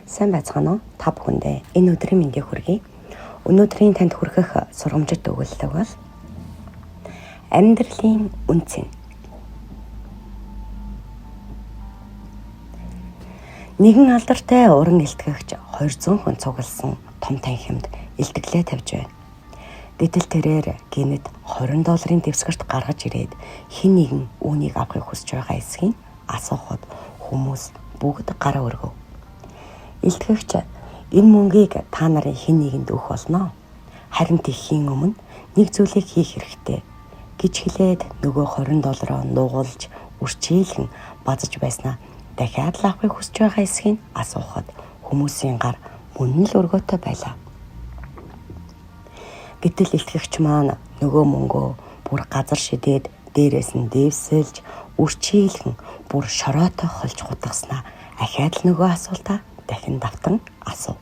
Сайн байцгаана уу? Та бүхэндээ энэ өдрийн мэндийг хүргэе. Өнөөдрийн танд хүргэх сургамжит өгүүлэлт бол амьдралын үнцэн. Нэгэн алдартай уран илтгэгч 200 хүн цугласан том танхимд илтгэлээ тавьж байна. Гэтэл тэрээр гинэд $20 дэвсгэрт гаргаж ирээд хэн нэгэн үүнийг авахыг хүсэж байгаа эсэхийг асуухад хүмүүс бүгд гараа өргөв. Илтгэгч энэ мөнгийг та нарын хэн нэгэнд өгөх болно. Харин тэхийн өмнө нэг зүйлийг хийх хэрэгтэй гэж хэлээд нөгөө $20 нугуулж үрчийлэн базж байснаа дахиад л авахыг хүсэж байгаа эсэхийг асуухад хүмүүсийн гар мөн л өргөөтэй байлаа. Гэтэл илтгэгч маань нөгөө мөнгөө бүр газар шидээд дээрээс нь дэвсэлж үрчийлэн бүр шороотой холж хутгаснаа ахаад л нөгөө асуултаа дахин давтан асуув.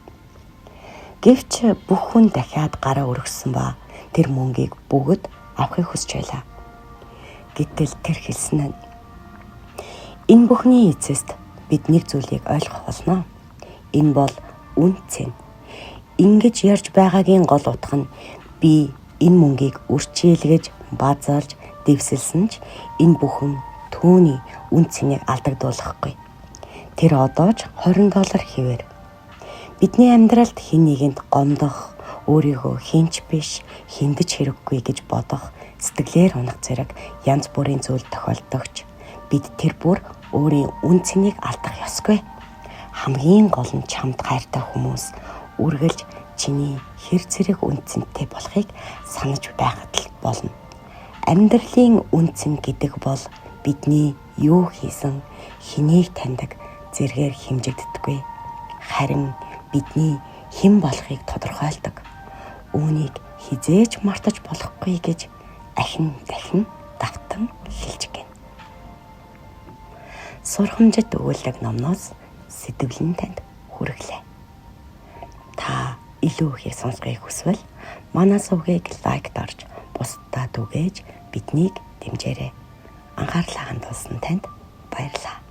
Гэвч бүх хүн дахиад гараа өргөсөн ба тэр мөнгийг бүгд авахыг хүсэж байлаа. Гэтэл тэр хэлсэн нь энэ бүхний эцэст бид нэг зүйлийг ойлгох болно. Энэ бол үнцэн. Ингэж ярьж байгаагийн гол утга нь би энэ мөнгийг үрчийлгэж, базалж, дэвсэлсэн ч энэ бүхэн түүний үнцнийг алдагдуулахгүй. Тэр одоо ч $20 хэвээр. Бидний амьдралд хэн нэгэнд гомдох, өөрийгөө хинч биш, хиндэж хэрэггүй гэж бодох, сэтгэлээр унах зэрэг янз бүрийн зүйл тохиолдогч бид тэр бүр өөрийн үнцнийг алдах ёсгүй. Хамгийн гол нь чамд хайртай хүмүүс үргэлж чиний хэр зэрэг үнцэнтэй болохыг санаж байхад л болно. Амьдралын үнцэн гэдэг бол бидний юу хийсэн, хэнийг таньдаг зэргээр хэмжигддэггүй. Харин бидний хэн болохыг тодорхойлдог. Үүнийг хизээж мартаж болохгүй гэж ахин дахин давтан хэлж гин. Сургамжит өгүүлэг номноос сэтгэлэн танд хүргэлээ. Та илүү ихийг сонсохыг хүсвэл манай сувгийг лайк дарж бусдад түгээж биднийг дэмжээрэй. Анхаарлаа хандуулсан танд баярлалаа.